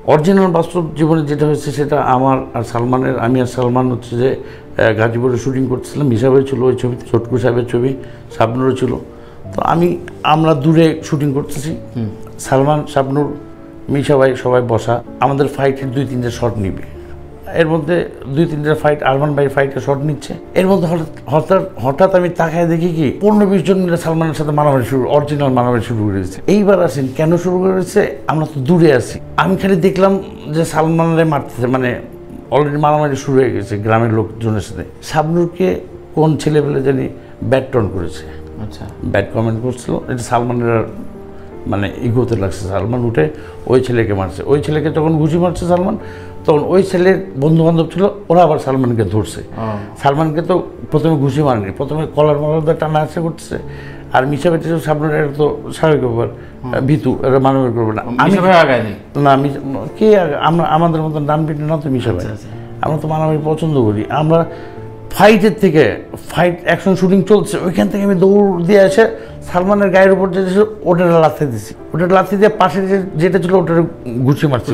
Original বাস্তব জীবনে যেটা হয়েছে সেটা আমার আর সালমানের, আমি আর সালমান হচ্ছে যে গাজীপুরে শুটিং করতেছিলাম। হিসাবে ছিল ওই ছবিতে, চটকু সাহেবের ছবি, শাবনুরও ছিল। তো আমরা দূরে শুটিং করতেছি, সালমান, শাবনুর, মিশা ভাই সবাই বসা। আমাদের ফাইটের 2-3টা শট নিবে, এর মধ্যে 2-3টা ফাইট, আরমান ভাই ফাইটের শট নিচ্ছে। এর মধ্যে হঠাৎ আমি তাকায় দেখি কি 15-20 জন মিলে সালমানের সাথে মারামারি অরিজিনাল মারামারি শুরু করে দিচ্ছে। এইবার আসেন কেন শুরু করেছে, আমরা তো দূরে আছি। আমি খালি দেখলাম যে সালমানের মারতেছে, মানে অলরেডি মারামারি শুরু হয়ে গেছে গ্রামের লোকজনের সাথে। শাবনুরকে কোন ছেলেপেলে জানি ব্যাড টন করেছে, আচ্ছা ব্যাড কমেন্ট করছিল। এটা সালমানের মানে ইগোতে লাগছে। সালমান উঠে ওই ছেলেকে মারছে। ওই ছেলেকে যখন ঘুষি মারছে সালমান, তখন ওই ছেলের বন্ধু বান্ধব ছিল, ওরা আবার সালমানকে ধরছে। সালমানকে তো প্রথমে ঘুষি মারেনি, প্রথমে কলার মারার টানা আসা করতেছে। আর মিশা বেটে সামনে তো স্বাভাবিক ব্যাপার, ভীতু, এটা মানবের করবে না। আমি না, কে আমাদের মতন ডান পিটে না তো মিশা ভাই। আমরা তো মারামারি পছন্দ করি। আমরা ফাইটের থেকে অ্যাকশন শুটিং চলছে, ওইখান থেকে আমি দৌড় দিয়ে এসে সালমানের গায়ের উপর যেটা ছিল ওটা লাথি দিছি। ওটা লাথি দিয়ে পাশে যেটা ছিল ওটার ঘুষি মারছি।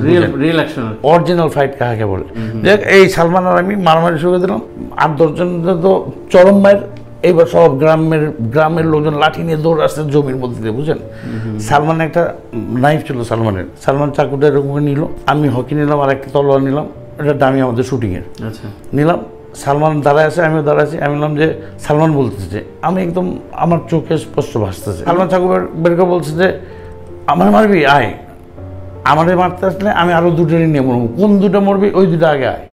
অরিজিনাল ফাইট কাকে বলে। দেখ, এই সালমান আর আমি মারামারি শুরু করে দিলাম। 8-10 জন তো চরম মায়ের। এইবার সব গ্রামের লোকজন লাঠি নিয়ে দৌড় আসছে জমির মধ্যে দিয়ে, বুঝছেন। সালমান একটা নাইফ ছিল সালমানের, সালমান চাকুটা এরকম নিল, আমি হকি নিলাম, আর একটা তলোয়ার নিলাম, এটা দামি আমাদের শুটিংয়ের নিলাম। সালমান দাঁড়ায় আছে, আমিও দাঁড়ায় আছি। আমি বললাম যে সালমান বলতেছে, আমি একদম আমার চোখে স্পষ্ট ভাসতেছে। সালমান চাকু বের করে বলছে যে আমার মারবি, আয়। আমারে মারতে আসলে আমি আরও 2টা নিয়ে মরবো। কোন 2টা মরবি, ওই 2টা আগে আয়।